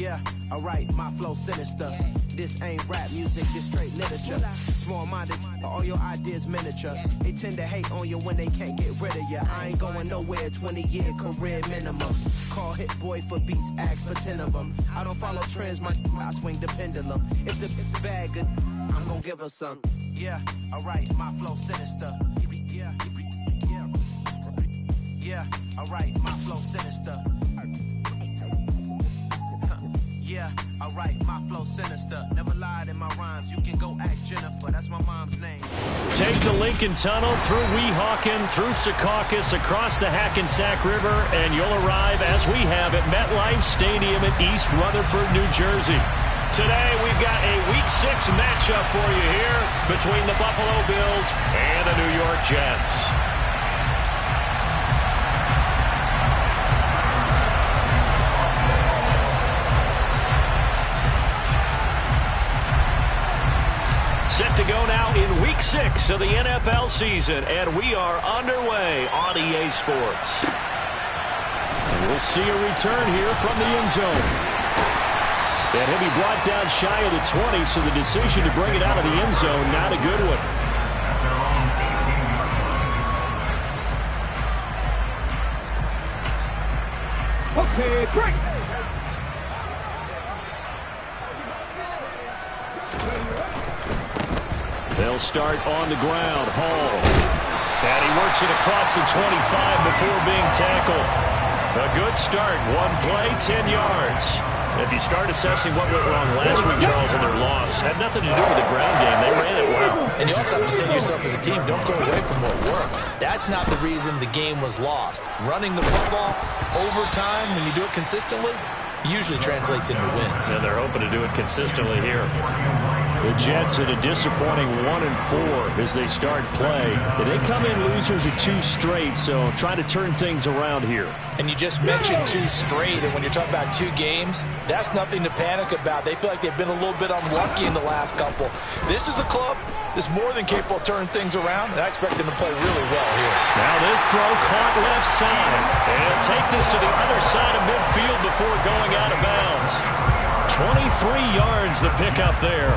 Yeah, alright, my flow sinister. This ain't rap music, this straight literature. Small-minded, all your ideas miniature. They tend to hate on you when they can't get rid of you. I ain't going nowhere, 20-year career minimum. Call Hit Boy for beats, ask for 10 of them. I don't follow trends, I swing the pendulum. If the bag good, I'm gonna give her some. Yeah, alright, my flow sinister. Yeah, alright, my flow sinister. Yeah, alright, my flow sinister. Never lied in my rhymes. You can go ask Jennifer. That's my mom's name. Take the Lincoln Tunnel through Weehawken, through Secaucus, across the Hackensack River, and you'll arrive, as we have, at MetLife Stadium in East Rutherford, New Jersey. Today, we've got a Week 6 matchup for you here between the Buffalo Bills and the New York Jets. Set to go now in Week 6 of the NFL season, and we are underway on EA Sports. And we'll see a return here from the end zone. And he'll be brought down shy of the 20, so the decision to bring it out of the end zone, not a good one. Okay, break. They'll start on the ground. Hall. And he works it across the 25 before being tackled. A good start. One play, 10 yards. If you start assessing what went wrong last week, Charles, in their loss, had nothing to do with the ground game. They ran it well. And you also have to say to yourself as a team, don't go away from what worked. That's not the reason the game was lost. Running the football over time, when you do it consistently, usually translates into wins. And they're hoping to do it consistently here. The Jets in a disappointing 1-4 as they start play. They come in losers of 2 straight, so trying to turn things around here. And you just mentioned 2 straight, and when you're talking about 2 games, that's nothing to panic about. They feel like they've been a little bit unlucky in the last couple. This is a club that's more than capable of turning things around, and I expect them to play really well here. Now this throw caught left side. And he'll take this to the other side of midfield before going out of bounds. 23 yards the pickup there.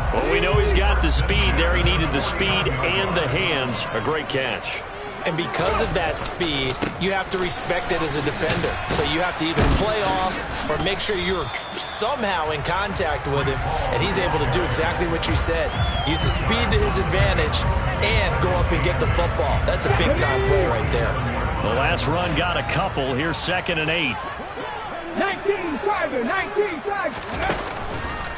Well, we know he's got the speed there. He needed the speed and the hands. A great catch. And because of that speed, you have to respect it as a defender. So you have to either play off or make sure you're somehow in contact with him, and he's able to do exactly what you said. Use the speed to his advantage and go up and get the football. That's a big-time play right there. The last run got a couple. Here's 2nd and 8. 19-5.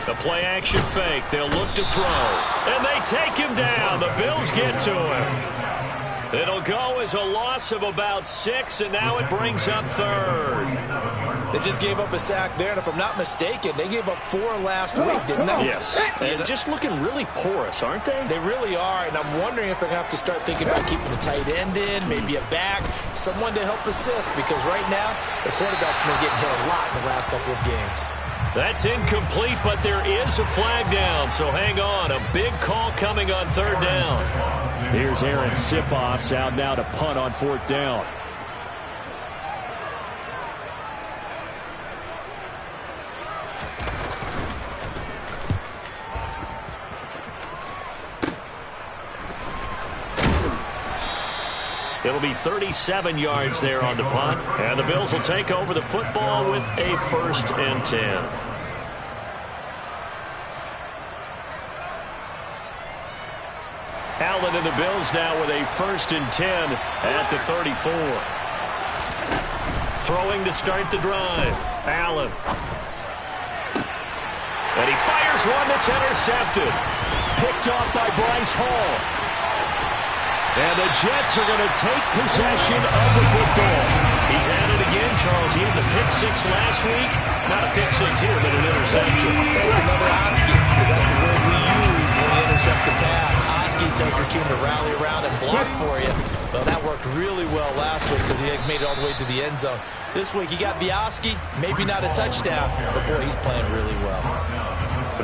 The play-action fake. They'll look to throw. And they take him down. The Bills get to him. It'll go as a loss of about 6, and now it brings up 3rd. They just gave up a sack there, and if I'm not mistaken, they gave up 4 last week, didn't they? Yes. And just looking really porous, aren't they? They really are, and I'm wondering if they're going to have to start thinking about keeping the tight end in, maybe a back, someone to help assist, because right now, the quarterback's been getting hit a lot in the last couple of games. That's incomplete, but there is a flag down, so hang on. A big call coming on 3rd down. Here's Aaron Siposs out now to punt on 4th down. It'll be 37 yards there on the punt. And the Bills will take over the football with a 1st and 10. Allen and the Bills now with a 1st and 10 at the 34. Throwing to start the drive. Allen. And he fires one that's intercepted. Picked off by Bryce Hall. And the Jets are going to take possession of the football. He's at it again, Charles. He had the pick 6 last week. Not a pick 6 here, but an interception. It's another Oski, because that's the word we use when we intercept the pass. Oski tells your team to rally around and block for you. Well, that worked really well last week because he made it all the way to the end zone. This week, he got the Oski, maybe not a touchdown, but boy, he's playing really well.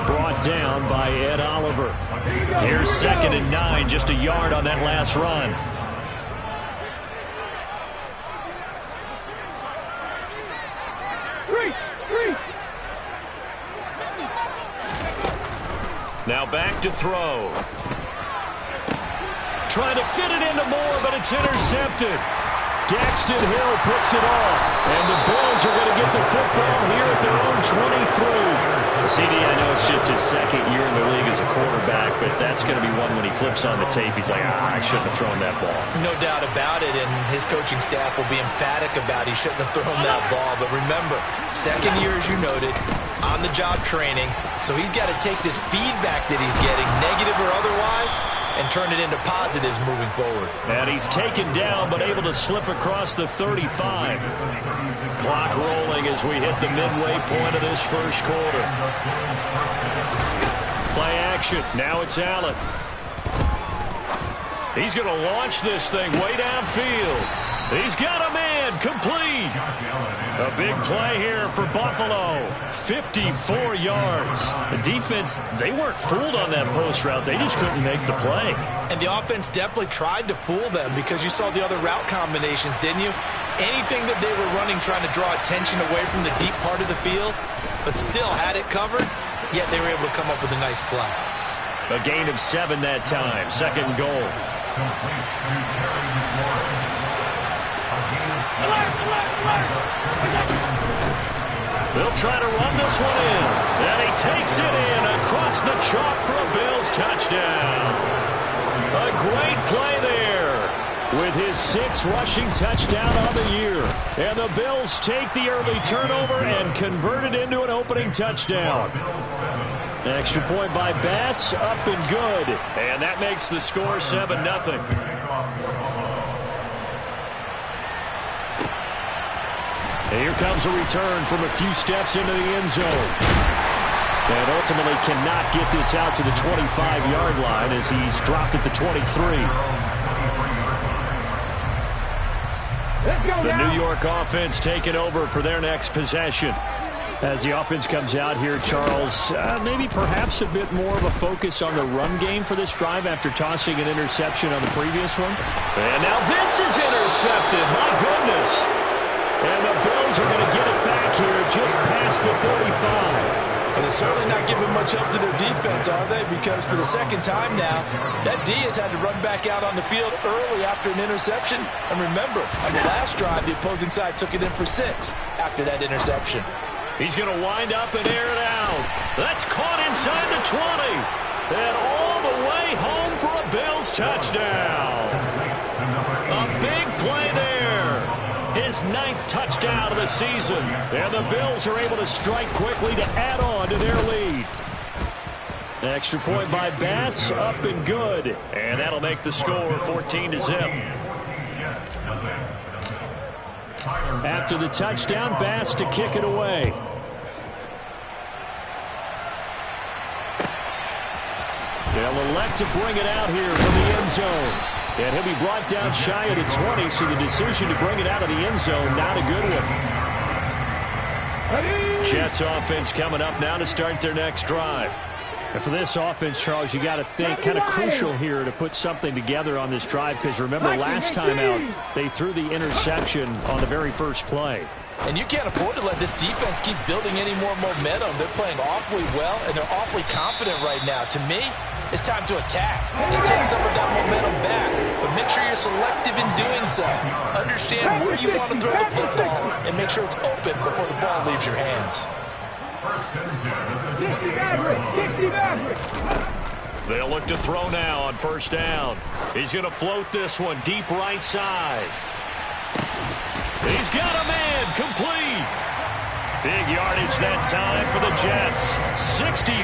Brought down by Ed Oliver. Here's 2nd and 9, just a yard on that last run. Now back to throw. Trying to fit it into Moore, but it's intercepted. Daxton Hill puts it off, and the Bills are going to get the football here at their own 23. CD, I know it's just his second year in the league as a quarterback, but that's going to be one when he flips on the tape. He's like, I shouldn't have thrown that ball. No doubt about it, and his coaching staff will be emphatic about he shouldn't have thrown that ball. But remember, second year, as you noted, on-the-job training, so he's got to take this feedback that he's getting, negative or otherwise, and turn it into positives moving forward. And he's taken down, but able to slip across the 35. Clock rolling as we hit the midway point of this first quarter. Play action. Now it's Allen. He's going to launch this thing way downfield. He's got a man. Complete. A big play here for Buffalo. 54 yards. The defense, they weren't fooled on that post route. They just couldn't make the play. And the offense definitely tried to fool them because you saw the other route combinations, didn't you? Anything that they were running trying to draw attention away from the deep part of the field, but still had it covered, yet they were able to come up with a nice play. A gain of 7 that time. Second goal. They'll try to run this one in. And he takes it in across the chalk for a Bills touchdown. A great play there with his 6th rushing touchdown on the year. And the Bills take the early turnover and convert it into an opening touchdown. Extra point by Bass, up and good. And that makes the score 7-0. And here comes a return from a few steps into the end zone. And ultimately cannot get this out to the 25-yard line as he's dropped at the 23. The New York offense taking over for their next possession. As the offense comes out here, Charles, maybe perhaps a bit more of a focus on the run game for this drive after tossing an interception on the previous one. And now this is intercepted. My goodness. And the Bills are going to get it back here just past the 35. And they're certainly not giving much up to their defense, are they? Because for the second time now, that D has had to run back out on the field early after an interception. And remember, on the last drive, the opposing side took it in for 6 after that interception. He's going to wind up and air it out. That's caught inside the 20. And all the way home for a Bills touchdown. A big play there. His 9th touchdown of the season. And the Bills are able to strike quickly to add on to their lead. Extra point by Bass, up and good. And that'll make the score 14-0. After the touchdown, Bass to kick it away. They'll elect to bring it out here from the end zone. And he'll be brought down shy of the 20, so the decision to bring it out of the end zone, not a good one. Jets offense coming up now to start their next drive. And for this offense, Charles, you got to think kind of crucial here to put something together on this drive because remember last time out, they threw the interception on the very first play. And you can't afford to let this defense keep building any more momentum. They're playing awfully well, and they're awfully confident right now. To me, it's time to attack and take some of that momentum back. But make sure you're selective in doing so. Understand where you want to throw the football and make sure it's open before the ball leaves your hands. They'll look to throw now on first down. He's going to float this one deep right side. He's got a man, complete. Big yardage that time for the Jets. 63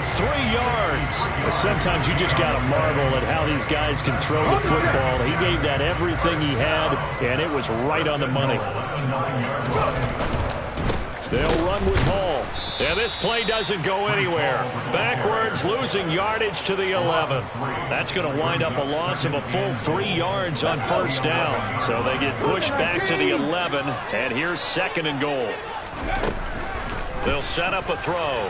yards. Sometimes you just got to marvel at how these guys can throw the football. He gave that everything he had, and it was right on the money. They'll run with Hall. And this play doesn't go anywhere. Backwards, losing yardage to the 11. That's going to wind up a loss of a full 3 yards on first down. So they get pushed back to the 11, and here's 2nd and goal. They'll set up a throw.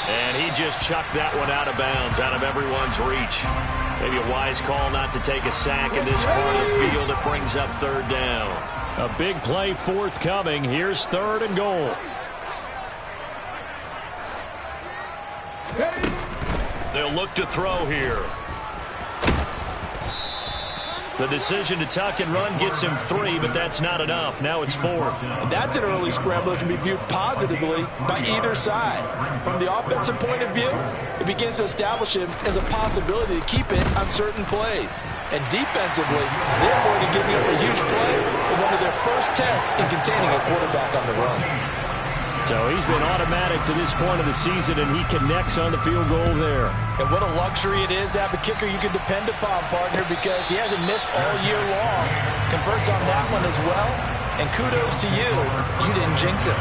And he just chucked that one out of bounds, out of everyone's reach. Maybe a wise call not to take a sack in this part of the field. It brings up 3rd down. A big play forthcoming. Here's 3rd and goal. They'll look to throw here. The decision to tuck and run gets him 3, but that's not enough. Now it's 4th. That's an early scramble that can be viewed positively by either side. From the offensive point of view, it begins to establish him as a possibility to keep it on certain plays. And defensively, they're going to give up a huge play in one of their first tests in containing a quarterback on the run. So he's been automatic to this point of the season, and he connects on the field goal there. And what a luxury it is to have a kicker you can depend upon, partner, because he hasn't missed all year long. Converts on that one as well. And kudos to you. You didn't jinx him.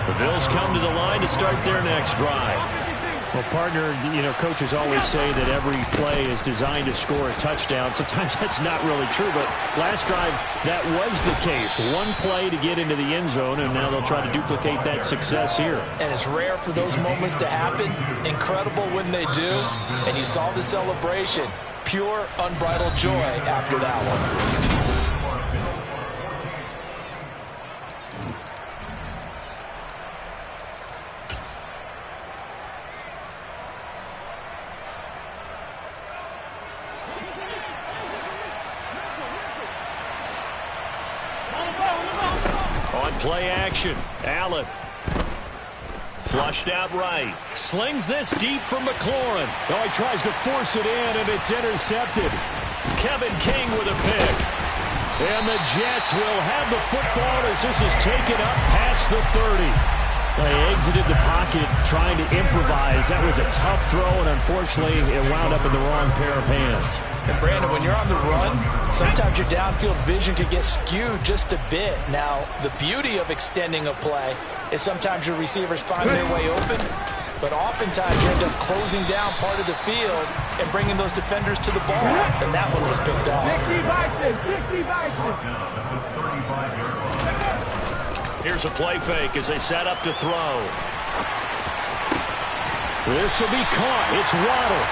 The Bills come to the line to start their next drive. Well, partner, you know, coaches always say that every play is designed to score a touchdown. Sometimes that's not really true, but last drive, that was the case. One play to get into the end zone, and now they'll try to duplicate that success here. And it's rare for those moments to happen. Incredible when they do. And you saw the celebration. Pure, unbridled joy after that one. Play action. Allen. Flushed out right. Slings this deep from McLaurin. Oh, he tries to force it in, and it's intercepted. Kevin King with a pick. And the Jets will have the football as this is taken up past the 30. They exited the pocket trying to improvise. That was a tough throw, and unfortunately, it wound up in the wrong pair of hands. And Brandon, when you're on the run, sometimes your downfield vision can get skewed just a bit. Now, the beauty of extending a play is sometimes your receivers find their way open, but oftentimes you end up closing down part of the field and bringing those defenders to the ball, and that one was picked off. 60 Bison. Here's a play fake as they set up to throw. This will be caught. It's Waddle.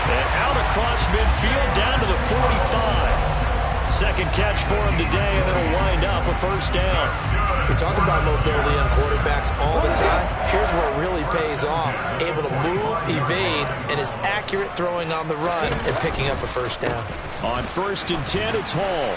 And out across midfield down to the 45. Second catch for him today, and it'll wind up a first down. We talk about mobility on quarterbacks all the time. Here's where it really pays off. Able to move, evade, and is accurate throwing on the run and picking up a first down. On 1st and 10, it's Hall.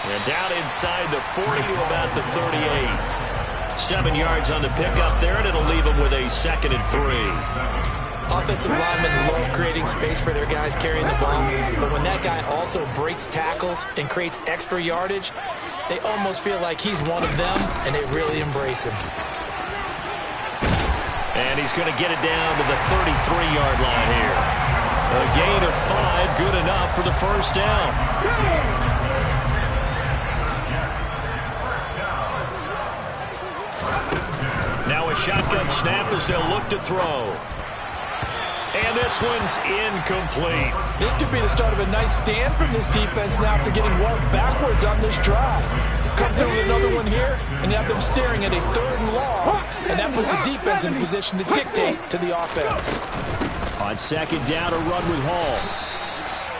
And down inside the 40 to about the 38. 7 yards on the pickup there, and it'll leave them with a 2nd and 3. Offensive linemen love creating space for their guys carrying the ball, but when that guy also breaks tackles and creates extra yardage, they almost feel like he's one of them, and they really embrace him. And he's going to get it down to the 33-yard line here. A gain of 5, good enough for the first down. Now a shotgun snap as they'll look to throw. And this one's incomplete. This could be the start of a nice stand from this defense now after getting walked backwards on this drive. Come through with another one here and have them staring at a 3rd and long. And that puts the defense in position to dictate to the offense. On 2nd down, a run with Hall.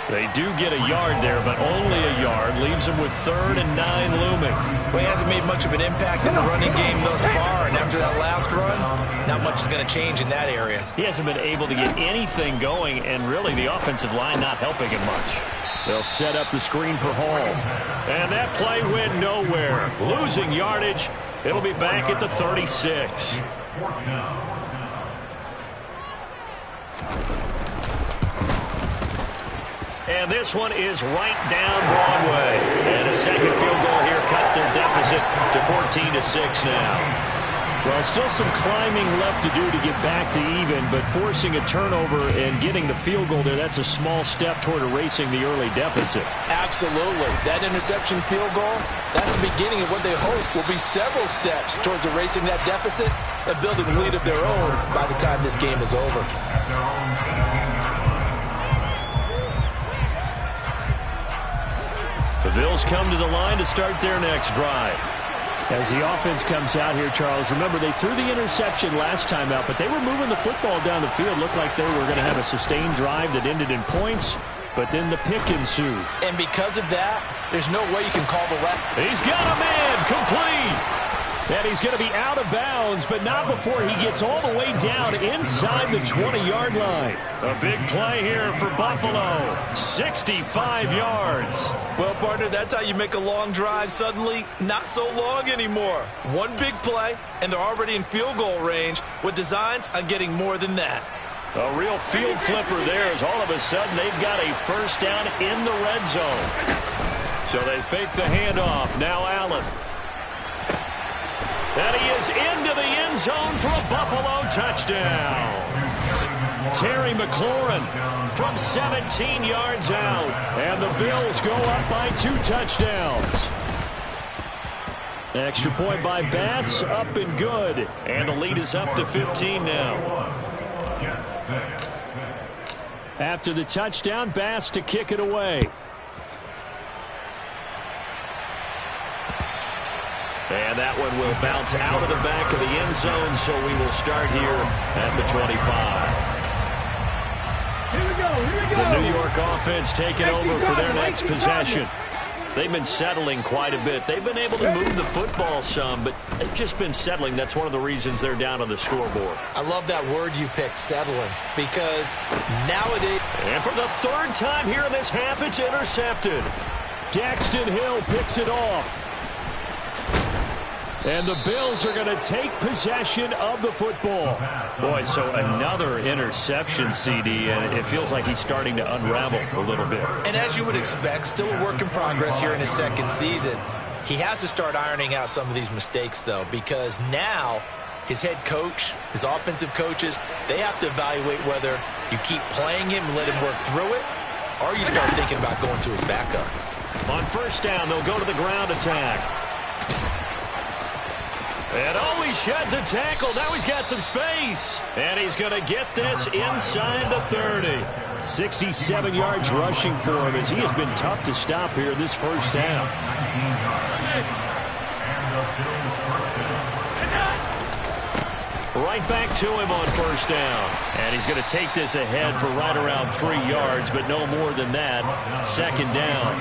They do get a yard there, but only a yard. Leaves them with 3rd and 9 looming. Well, he hasn't made much of an impact in the running game thus far, and after that last run, not much is going to change in that area. He hasn't been able to get anything going, and really the offensive line not helping him much. They'll set up the screen for Hall. And that play went nowhere. Losing yardage. It'll be back at the 36. And this one is right down Broadway. And a second field goal here cuts their deficit to 14-6 now. Well, still some climbing left to do to get back to even, but forcing a turnover and getting the field goal there, that's a small step toward erasing the early deficit. Absolutely. That interception field goal, that's the beginning of what they hope will be several steps towards erasing that deficit and building a lead of their own by the time this game is over. The Bills come to the line to start their next drive. As the offense comes out here, Charles, remember they threw the interception last time out, but they were moving the football down the field. Looked like they were going to have a sustained drive that ended in points. but then the pick ensued. And because of that, there's no way you can call the ref. He's got a man complete. And he's going to be out of bounds, but not before he gets all the way down inside the 20-yard line. A big play here for Buffalo. 65 yards. Well, partner, that's how you make a long drive suddenly not so long anymore. One big play, and they're already in field goal range with designs on getting more than that. A real field flipper there as all of a sudden they've got a first down in the red zone. So they fake the handoff. Now Allen. And he is into the end zone for a Buffalo touchdown. Terry McLaurin from 17 yards out. And the Bills go up by 2 touchdowns. Extra point by Bass, up and good. And the lead is up to 15 now. After the touchdown, Bass to kick it away. And that one will bounce out of the back of the end zone, so we will start here at the 25. Here we go. The New York offense taking over for their next possession. They've been settling quite a bit. They've been able to move the football some, but they've just been settling. That's one of the reasons they're down on the scoreboard. I love that word you picked, settling, because nowadays... And for the third time here in this half, it's intercepted. Daxton Hill picks it off. And the Bills are going to take possession of the football. Boy, so another interception, CD, and it feels like he's starting to unravel a little bit. And as you would expect, still a work in progress here in his second season. He has to start ironing out some of these mistakes, though, because now his head coach, his offensive coaches, they have to evaluate whether you keep playing him and let him work through it, or you start thinking about going to his backup. On first down, they'll go to the ground attack. And oh, he sheds a tackle. Now he's got some space. And he's going to get this inside the 30. 67 yards rushing for him as he has been tough to stop here this first half. Right back to him on first down. And he's going to take this ahead for right around 3 yards, but no more than that. Second down.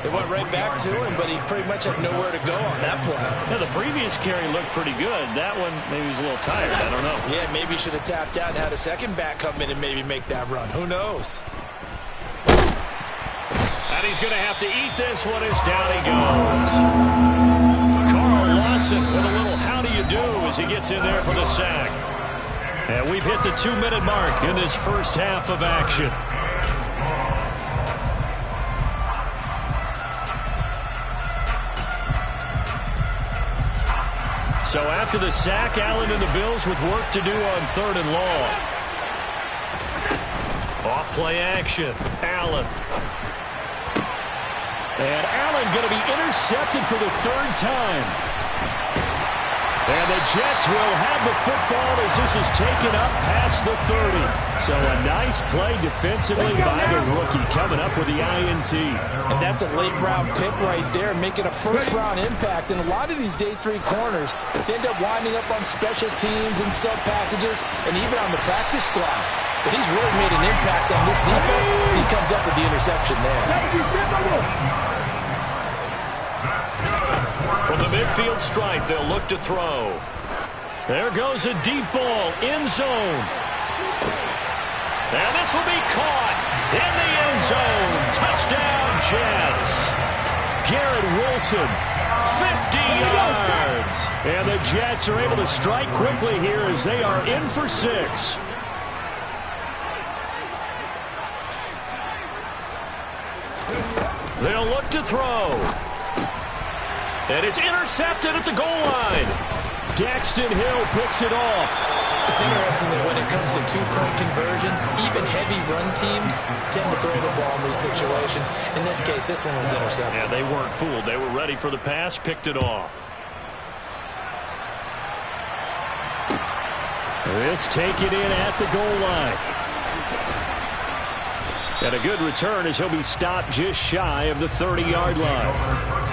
They went right back to him, but he pretty much had nowhere to go on that play. Now, the previous carry looked pretty good. That one, maybe he was a little tired. I don't know. Yeah, maybe he should have tapped out and had a second back come in and maybe make that run. Who knows? And he's going to have to eat this one as down he goes. Carl Lawson with a little how do you do as he gets in there for the sack. And we've hit the 2-minute mark in this first half of action. So after the sack, Allen and the Bills with work to do on 3rd and long. Off play action. Allen. And Allen going to be intercepted for the 3rd time. And the Jets will have the football as this is taken up past the 30. So a nice play defensively by the rookie coming up with the INT. And that's a late-round pick right there, making a first-round impact. And a lot of these day 3 corners end up winding up on special teams and sub-packages and even on the practice squad. But he's really made an impact on this defense. He comes up with the interception there. From the midfield stripe, they'll look to throw. There goes a deep ball, end zone. And this will be caught in the end zone. Touchdown, Jets. Garrett Wilson, 50 yards. And the Jets are able to strike quickly here as they are in for 6. They'll look to throw. And it's intercepted at the goal line. Daxton Hill picks it off. It's interesting that when it comes to 2-point conversions, even heavy run teams tend to throw the ball in these situations. In this case, this one was intercepted. Yeah, they weren't fooled. They were ready for the pass, picked it off. This taken in at the goal line. And a good return as he'll be stopped just shy of the 30-yard line.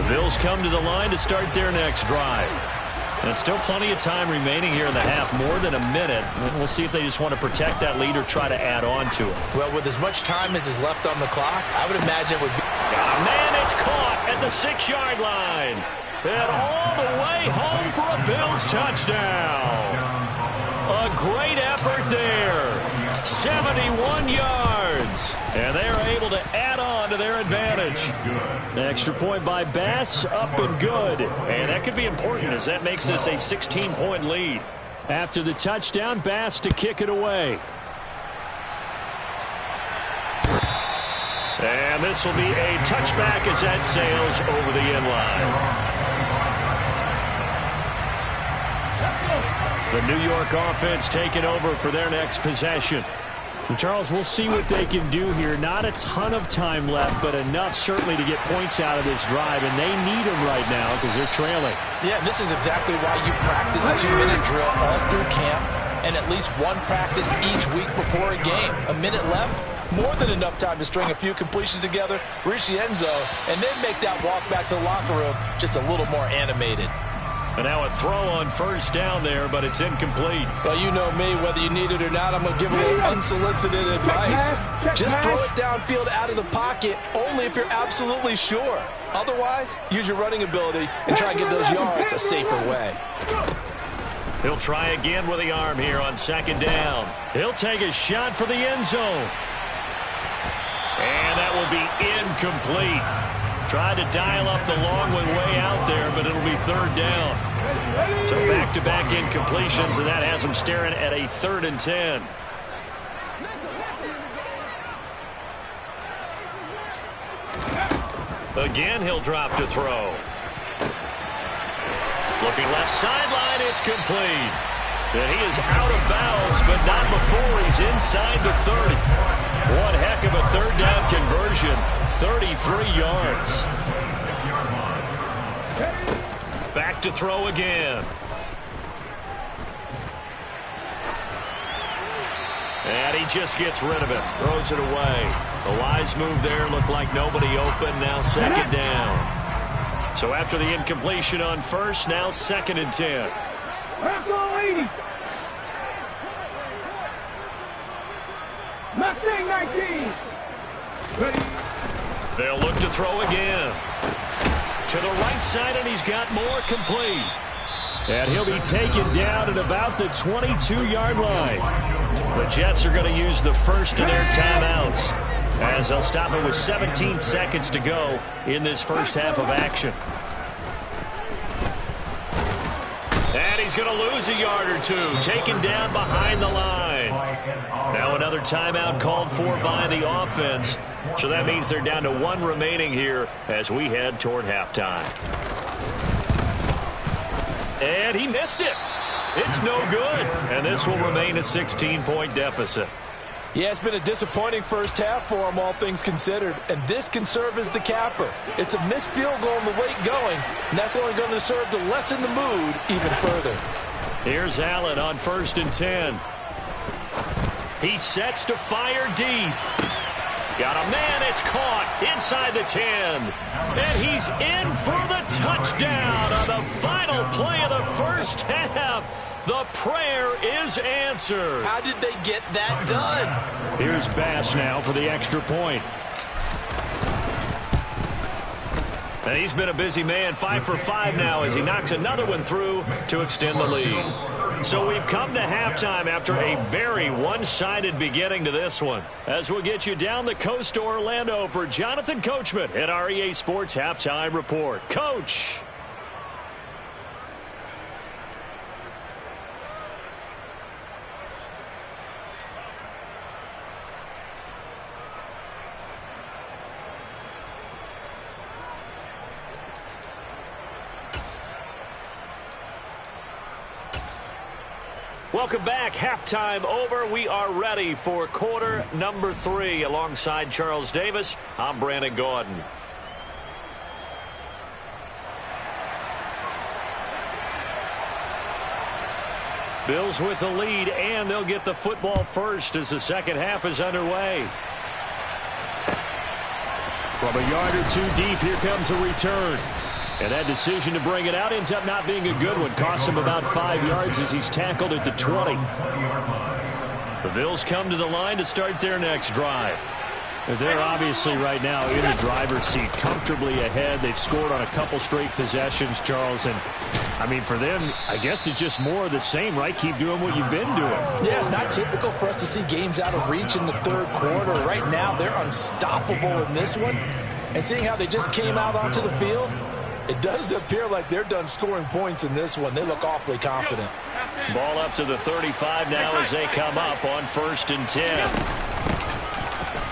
Bills come to the line to start their next drive. And still plenty of time remaining here in the half, more than a minute. And we'll see if they just want to protect that lead or try to add on to it. Well, with as much time as is left on the clock, I would imagine it would be... Man, it's caught at the 6-yard line. And all the way home for a Bills touchdown. A great effort there. 71 yards. And they are able to add on to their advantage. An extra point by Bass, up and good. And that could be important as that makes this a 16-point lead. After the touchdown, Bass to kick it away. And this will be a touchback as that sails over the end line. The New York offense taking over for their next possession. And Charles, we'll see what they can do here. Not a ton of time left, but enough certainly to get points out of this drive, and they need them right now because they're trailing. Yeah, and this is exactly why you practice a 2-minute drill all through camp and at least one practice each week before a game. A minute left, more than enough time to string a few completions together, reach the end zone, and then make that walk back to the locker room just a little more animated. And now a throw on first down there, but it's incomplete. Well, you know me, whether you need it or not, I'm going to give a little unsolicited advice. Just throw it downfield out of the pocket, only if you're absolutely sure. Otherwise, use your running ability and try and get those yards a safer way. He'll try again with the arm here on second down. He'll take a shot for the end zone. And that will be incomplete. Tried to dial up the long one way out there, but it'll be third down. So back-to-back incompletions, and that has him staring at a 3rd and 10. Again, he'll drop to throw. Looking left sideline, it's complete. And he is out of bounds, but not before he's inside the 30. One heck of a third down conversion, 33 yards. Back to throw again. And he just gets rid of it, throws it away. A wise move there, looked like nobody open, now second down. So after the incompletion on first, now 2nd and 10. Mustang 19. They'll look to throw again. To the right side, and he's got more complete. And he'll be taken down at about the 22-yard line. The Jets are going to use the first of their timeouts, as they'll stop it with 17 seconds to go in this first half of action. And he's going to lose a yard or two, taken down behind the line. Now another timeout called for by the offense. So that means they're down to 1 remaining here as we head toward halftime. And he missed it. It's no good. And this will remain a 16-point deficit. Yeah, it's been a disappointing first half for him, all things considered. And this can serve as the capper. It's a missed field goal in the late going, and that's only going to serve to lessen the mood even further. Here's Allen on 1st and 10. He sets to fire deep. Got a man, it's caught inside the 10. And he's in for the touchdown on the final play of the first half. The prayer is answered. How did they get that done? Here's Bass now for the extra point. And he's been a busy man, 5 for 5 now as he knocks another one through to extend the lead. So we've come to halftime after a very one-sided beginning to this one. As we'll get you down the coast to Orlando for Jonathan Coachman at our EA Sports Halftime Report. Coach. Welcome back. Halftime over. We are ready for quarter number 3. Alongside Charles Davis, I'm Brandon Gaudin. Bills with the lead, and they'll get the football first as the second half is underway. From a yard or two deep, here comes a return. And that decision to bring it out ends up not being a good one. Costs him about 5 yards as he's tackled at the 20. The Bills come to the line to start their next drive. They're obviously right now in the driver's seat, comfortably ahead. They've scored on a couple straight possessions, Charles. And, I mean, for them, I guess it's just more of the same, right? Keep doing what you've been doing. Yeah, it's not typical for us to see games out of reach in the third quarter. Right now, they're unstoppable in this one. And seeing how they just came out onto the field, it does appear like they're done scoring points in this one. They look awfully confident. Ball up to the 35 now as they come up on 1st and 10.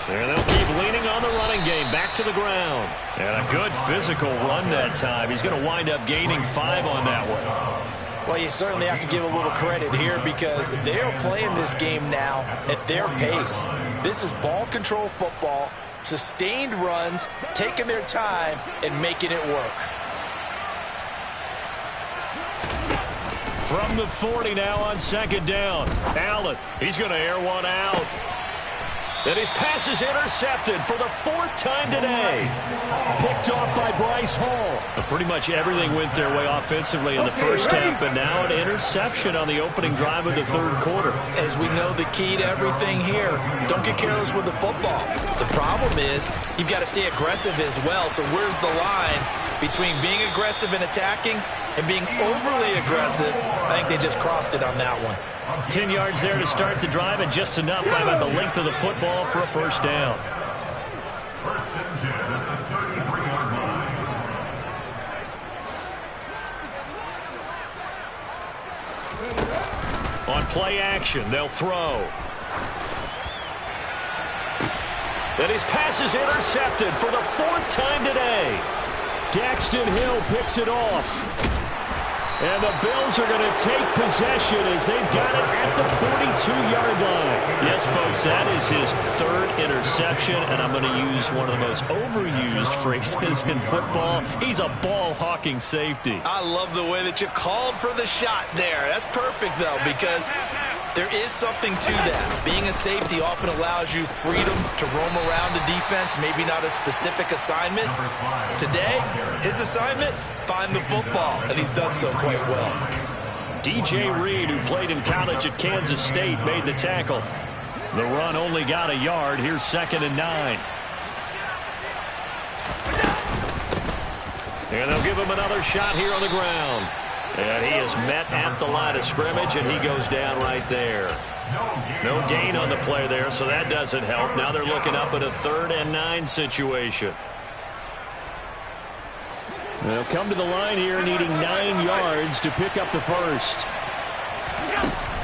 And they'll keep leaning on the running game. Back to the ground. And a good physical run that time. He's going to wind up gaining 5 on that one. Well, you certainly have to give a little credit here because they are playing this game now at their pace. This is ball control football, sustained runs, taking their time, and making it work. From the 40 now on 2nd down. Allen, he's going to air one out. And his pass is intercepted for the 4th time today. Picked off by Bryce Hall. Pretty much everything went their way offensively in the first half, but now an interception on the opening drive of the 3rd quarter. As we know, the key to everything here, don't get careless with the football. The problem is you've got to stay aggressive as well. So where's the line between being aggressive and attacking and being overly aggressive? I think they just crossed it on that one. 10 yards there to start the drive, and just enough by about the length of the football for a 1st down. On play action, they'll throw. And his pass is intercepted for the 4th time today. Daxton Hill picks it off. And the Bills are going to take possession as they've got it at the 42-yard line. Yes, folks, that is his 3rd interception, and I'm going to use one of the most overused phrases in football. He's a ball-hawking safety. I love the way that you called for the shot there. That's perfect, though, because there is something to that. Being a safety often allows you freedom to roam around the defense, maybe not a specific assignment. Today, his assignment, find the football, and he's done so quite well. DJ Reed, who played in college at Kansas State, made the tackle. The run only got a yard. Here's 2nd and 9. And they'll give him another shot here on the ground. And he is met at the line of scrimmage, and he goes down right there. No gain on the play there, so that doesn't help. Now they're looking up at a 3rd and 9 situation. They'll come to the line here needing 9 yards to pick up the 1st.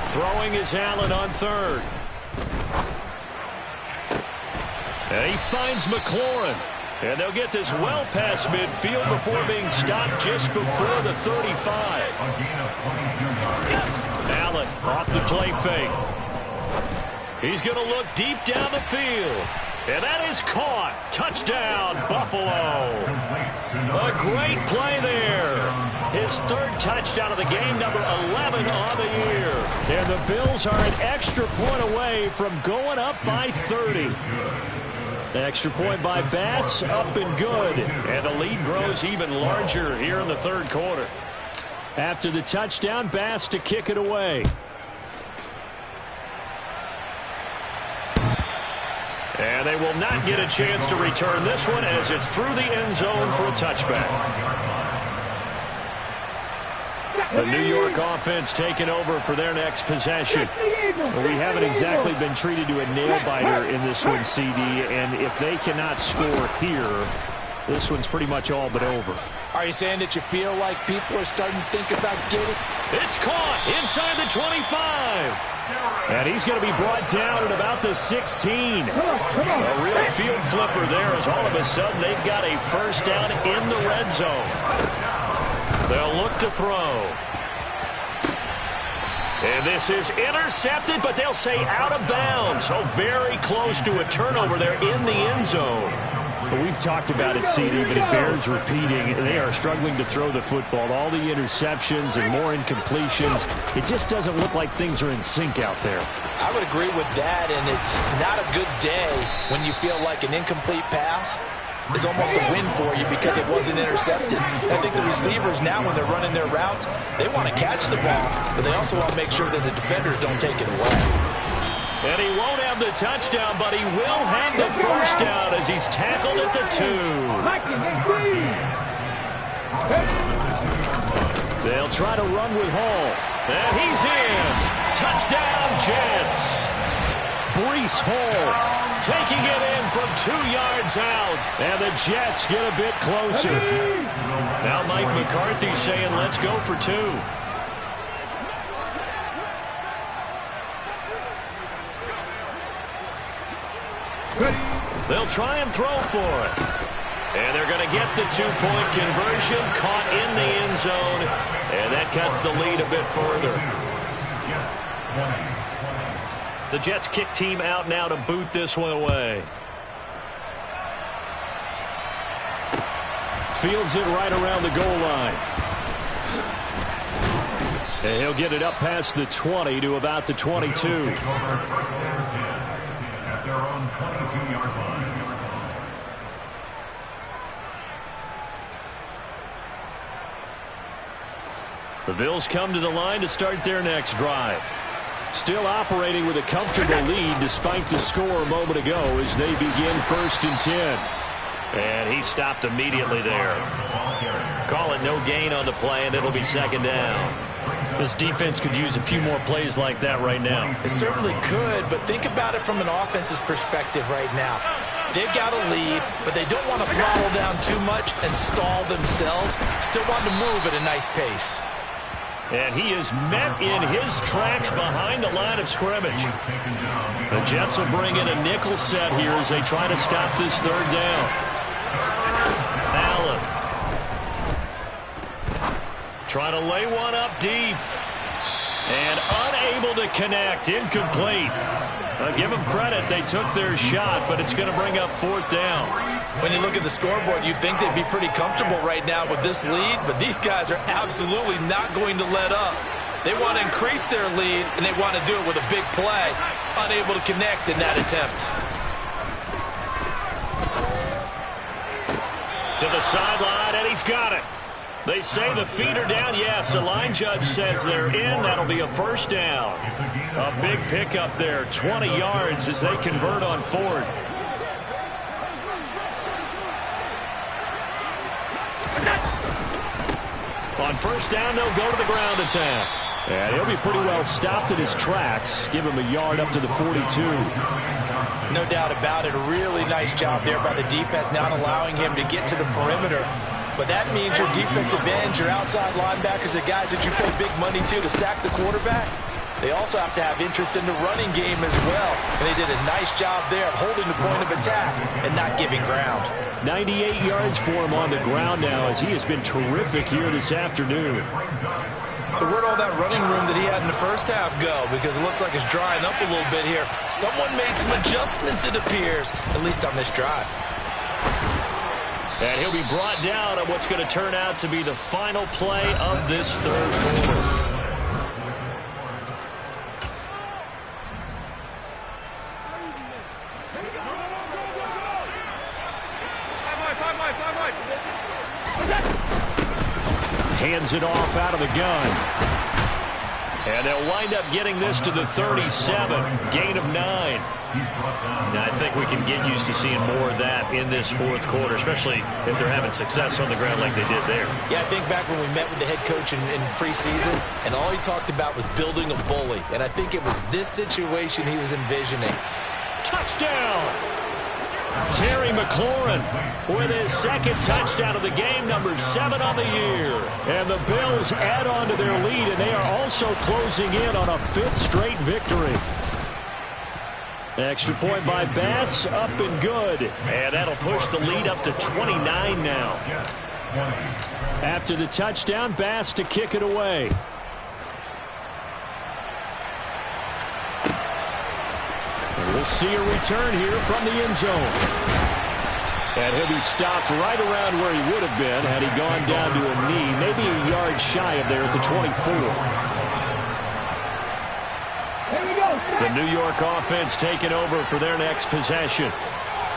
Throwing is Allen on 3rd. And he finds McLaurin. And they'll get this well past midfield before being stopped just before the 35. Allen off the play fake. He's going to look deep down the field. And that is caught. Touchdown, Buffalo. A great play there. His 3rd touchdown of the game, number 11 on the year. And the Bills are an extra point away from going up by 30. Extra point by Bass, up and good. And the lead grows even larger here in the 3rd quarter. After the touchdown, Bass to kick it away. And they will not get a chance to return this one as it's through the end zone for a touchback. The New York offense taking over for their next possession. Well, we haven't exactly been treated to a nail-biter in this one, CD, and if they cannot score here, this one's pretty much all but over. Are you saying that you feel like people are starting to think about getting? It's caught inside the 25. And he's going to be brought down at about the 16. A real field flipper there as all of a sudden they've got a 1st down in the red zone. They'll look to throw. And this is intercepted, but they'll say out of bounds. So very close to a turnover there in the end zone. But we've talked about it, CD, but it bears repeating. They are struggling to throw the football. All the interceptions and more incompletions. It just doesn't look like things are in sync out there. I would agree with that, and it's not a good day when you feel like an incomplete pass is almost a win for you because it wasn't intercepted. And I think the receivers now, when they're running their routes, they want to catch the ball, but they also want to make sure that the defenders don't take it away. And he won't have the touchdown, but he will have the first down as he's tackled at the 2. They'll try to run with Hall. And he's in. Touchdown, Jets. Breece Hall taking it in from 2 yards out. And the Jets get a bit closer. Now Mike McCarthy saying, let's go for 2. They'll try and throw for it. And they're going to get the 2-point conversion, caught in the end zone. And that cuts the lead a bit further. The Jets kick team out now to boot this one away. Fields it right around the goal line. And he'll get it up past the 20 to about the 22. At their own 22-yard line. The Bills come to the line to start their next drive. Still operating with a comfortable lead despite the score a moment ago as they begin 1st and 10. And he stopped immediately there. Call it no gain on the play, and it'll be 2nd down. This defense could use a few more plays like that right now. It certainly could, but think about it from an offense's perspective right now. They've got a lead, but they don't want to throttle down too much and stall themselves. Still want to move at a nice pace. And he is met in his tracks behind the line of scrimmage. The Jets will bring in a nickel set here as they try to stop this 3rd down. Allen. Trying to lay one up deep. And unable to connect. Incomplete. Give them credit. They took their shot, but it's going to bring up 4th down. When you look at the scoreboard, you'd think they'd be pretty comfortable right now with this lead, but these guys are absolutely not going to let up. They want to increase their lead, and they want to do it with a big play. Unable to connect in that attempt. To the sideline, and he's got it. They say the feet are down. Yes, the line judge says they're in. That'll be a 1st down. A big pickup there, 20 yards as they convert on 4th. On 1st down, they'll go to the ground attack. And he'll be pretty well stopped in his tracks. Give him a yard up to the 42. No doubt about it. A really nice job there by the defense, not allowing him to get to the perimeter. But that means your defensive ends, your outside linebackers, the guys that you pay big money to sack the quarterback, they also have to have interest in the running game as well. And they did a nice job there of holding the point of attack and not giving ground. 98 yards for him on the ground now as he has been terrific here this afternoon. So where'd all that running room that he had in the first half go? Because it looks like it's drying up a little bit here. Someone made some adjustments, it appears, at least on this drive. And he'll be brought down on what's going to turn out to be the final play of this 3rd quarter. Hands it off out of the gun. And they'll wind up getting this to the 37. Gain of 9. Now, I think we can get used to seeing more of that in this 4th quarter, especially if they're having success on the ground like they did there. Yeah, I think back when we met with the head coach in preseason, and all he talked about was building a bully. And I think it was this situation he was envisioning. Touchdown! Terry McLaurin with his 2nd touchdown of the game, number 7 on the year. And the Bills add on to their lead, and they are also closing in on a 5th straight victory. Extra point by Bass, up and good. And that'll push the lead up to 29 now. After the touchdown, Bass to kick it away. And we'll see a return here from the end zone. And he'll be stopped right around where he would have been had he gone down to a knee, maybe a yard shy of there at the 24. The New York offense taking over for their next possession.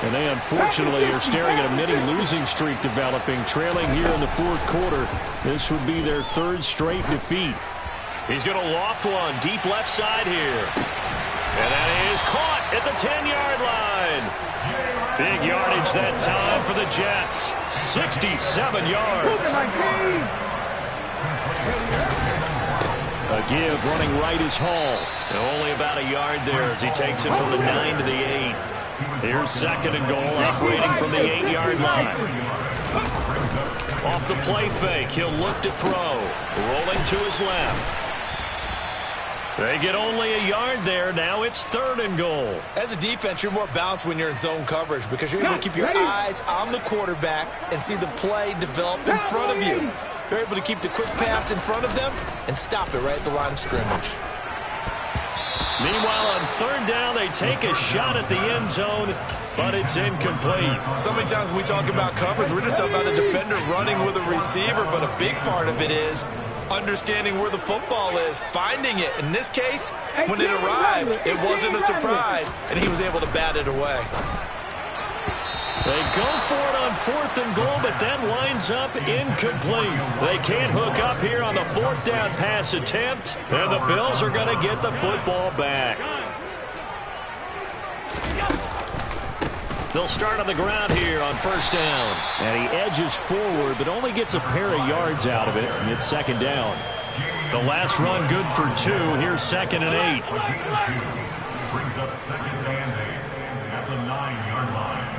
And they unfortunately are staring at a mini losing streak developing, trailing here in the fourth quarter. This would be their third straight defeat. He's going to loft one deep left side here. And that is caught at the 10-yard line. Big yardage that time for the Jets. 67 yards. A give running right is Hall. And only about a yard there as he takes it from the 9 to the 8. Here's second and goal, operating from the 8-yard line. Off the play fake, he'll look to throw. Rolling to his left. They get only a yard there. Now it's third and goal. As a defense, you're more balanced when you're in zone coverage because you're able to keep your eyes on the quarterback and see the play develop in front of you. You're able to keep the quick pass in front of them and stop it right at the line of scrimmage. Meanwhile, on third down, they take a shot at the end zone, but it's incomplete. So many times when we talk about coverage, we're just talking about a defender running with a receiver, but a big part of it is understanding where the football is, finding it. In this case, when it arrived, it wasn't a surprise, and he was able to bat it away. They go for it on fourth and goal, but that winds up incomplete. They can't hook up here on the fourth down pass attempt, and the Bills are going to get the football back. They'll start on the ground here on first down. And he edges forward, but only gets a pair of yards out of it, and it's second down. The last run good for 2. Here's second and 8. Brings up second and 8 at the 9-yard line.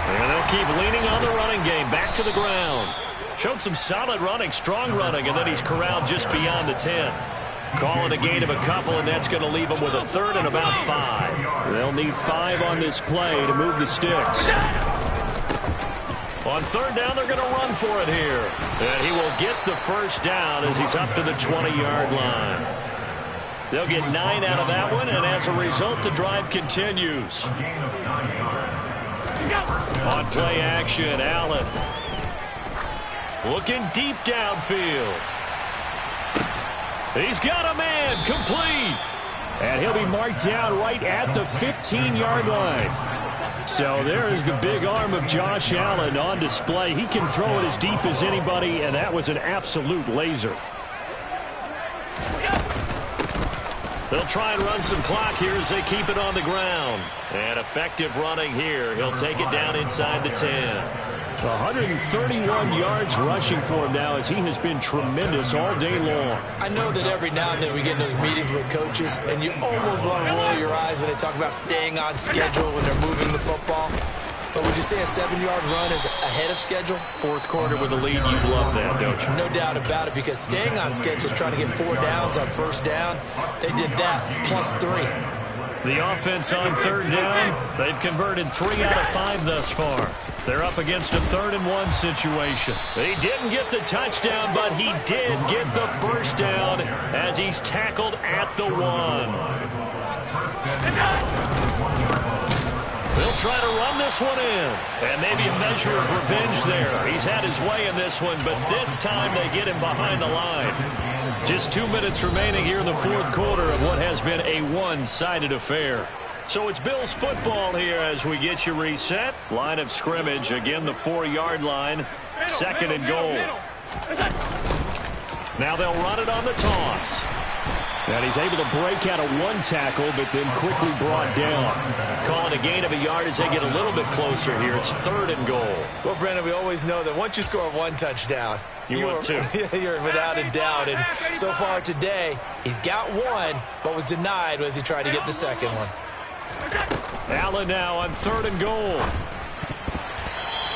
And they'll keep leaning on the running game. Back to the ground. Showed some solid running, strong running, and then he's corralled just beyond the 10. Call it a gain of a couple, and that's going to leave them with a third and about 5. They'll need 5 on this play to move the sticks. On third down, they're going to run for it here. And he will get the first down as he's up to the 20-yard line. They'll get 9 out of that one, and as a result, the drive continues. On play action, Allen. Looking deep downfield. He's got a man, complete. And he'll be marked down right at the 15-yard line. So there is the big arm of Josh Allen on display. He can throw it as deep as anybody, and that was an absolute laser. They'll try and run some clock here as they keep it on the ground. And effective running here. He'll take it down inside the 10. 131 yards rushing for him now as he has been tremendous all day long. I know that every now and then we get in those meetings with coaches, and you almost want to roll your eyes when they talk about staying on schedule when they're moving the football. But would you say a 7-yard run is ahead of schedule? Fourth quarter with a lead, you love that, don't you? No doubt about it, because staying on schedule is trying to get 4 downs on first down. They did that, plus 3. The offense on third down, they've converted 3 out of 5 thus far. They're up against a 3rd and 1 situation. He didn't get the touchdown, but he did get the first down as he's tackled at the 1. They'll try to run this one in. And maybe a measure of revenge there. He's had his way in this one, but this time they get him behind the line. Just 2 minutes remaining here in the fourth quarter of what has been a one-sided affair. So it's Bills football here as we get you reset. Line of scrimmage, again the 4-yard line. Second and goal. Now they'll run it on the toss. And he's able to break out of 1 tackle, but then quickly brought down. Call it a gain of a yard as they get a little bit closer here. It's 3rd and goal. Well, Brandon, we always know that once you score 1 touchdown, you want 2. You're without a doubt. And so far today, he's got 1, but was denied as he tried to get the second one. Allen now on 3rd and goal.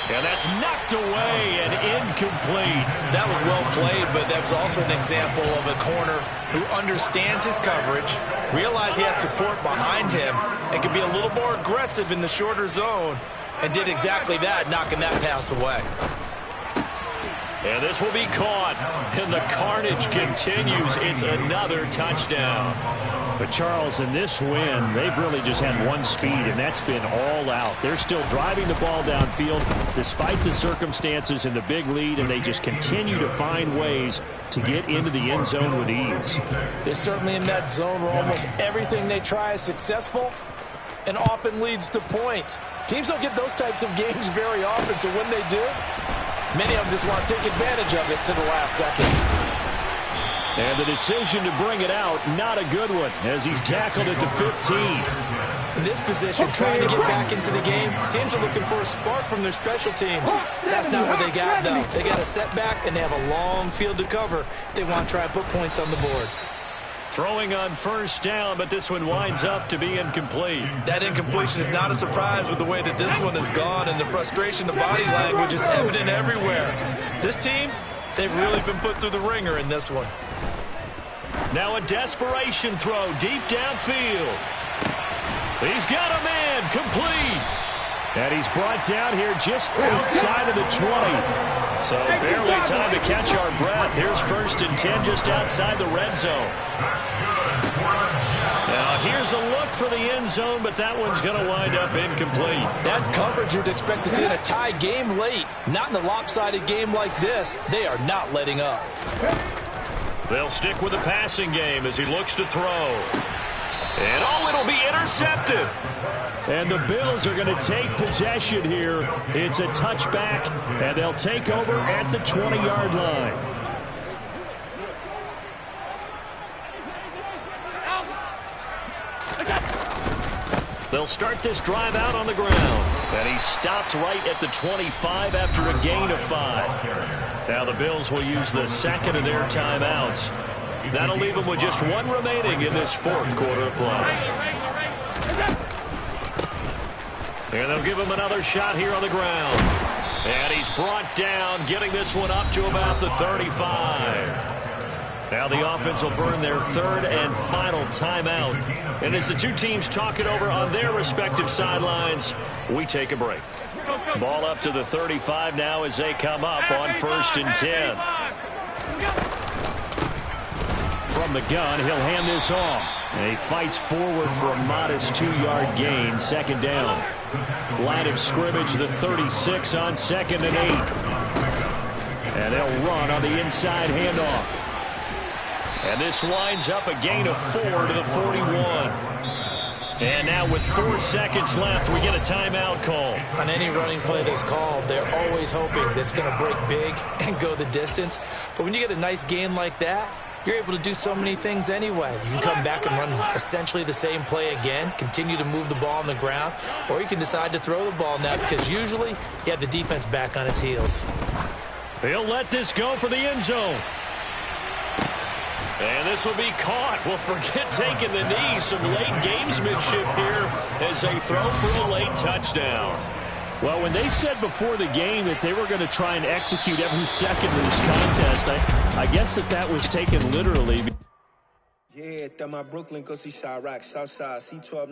And that's knocked away and incomplete. That was well played, but that was also an example of a corner who understands his coverage, realized he had support behind him, and could be a little more aggressive in the shorter zone, and did exactly that, knocking that pass away. And this will be caught, and the carnage continues. It's another touchdown. But, Charles, in this win, they've really just had one speed, and that's been all out. They're still driving the ball downfield despite the circumstances and the big lead, and they just continue to find ways to get into the end zone with ease. They're certainly in that zone where almost everything they try is successful, and often leads to points. Teams don't get those types of games very often, so when they do, many of them just want to take advantage of it to the last second. And the decision to bring it out, not a good one, as he's tackled at the 15. In this position, trying to get back into the game, teams are looking for a spark from their special teams. That's not what they got, though. They got a setback, and they have a long field to cover if they want to try and put points on the board. Throwing on first down, but this one winds up to be incomplete. That incompletion is not a surprise with the way that this one has gone, and the frustration, the body language is evident everywhere. This team, they've really been put through the ringer in this one. Now a desperation throw deep downfield. He's got a man, complete. And he's brought down here just outside of the 20. So barely time to catch our breath. Here's 1st and 10 just outside the red zone. Now here's a look for the end zone, but that one's going to wind up incomplete. That's coverage you'd expect to see in a tie game late. Not in a lopsided game like this. They are not letting up. They'll stick with the passing game as he looks to throw. And it'll be intercepted. And the Bills are going to take possession here. It's a touchback, and they'll take over at the 20-yard line. They'll start this drive out on the ground. And he stopped right at the 25 after a gain of 5. Now the Bills will use the second of their timeouts. That'll leave them with just one remaining in this 4th quarter of play. And they'll give him another shot here on the ground. And he's brought down, getting this one up to about the 35. Now the offense will burn their 3rd and final timeout. And as the two teams talk it over on their respective sidelines, we take a break. Ball up to the 35 now as they come up on 1st and 10. From the gun, he'll hand this off. And he fights forward for a modest 2-yard gain, 2nd down. Line of scrimmage, the 36 on 2nd and 8. And they'll run on the inside handoff. And this winds up a gain of 4 to the 41. And now with 4 seconds left, we get a timeout call. On any running play that's called, they're always hoping that it's going to break big and go the distance. But when you get a nice gain like that, you're able to do so many things anyway. You can come back and run essentially the same play again, continue to move the ball on the ground, or you can decide to throw the ball now because usually you have the defense back on its heels. He'll let this go for the end zone. And this will be caught. Well, forget taking the knee. Some late gamesmanship here as they throw for a late touchdown. Well, when they said before the game that they were going to try and execute every second of this contest, I guess that was taken literally. Yeah, my Brooklyn, go see Chirac, Southside, C12,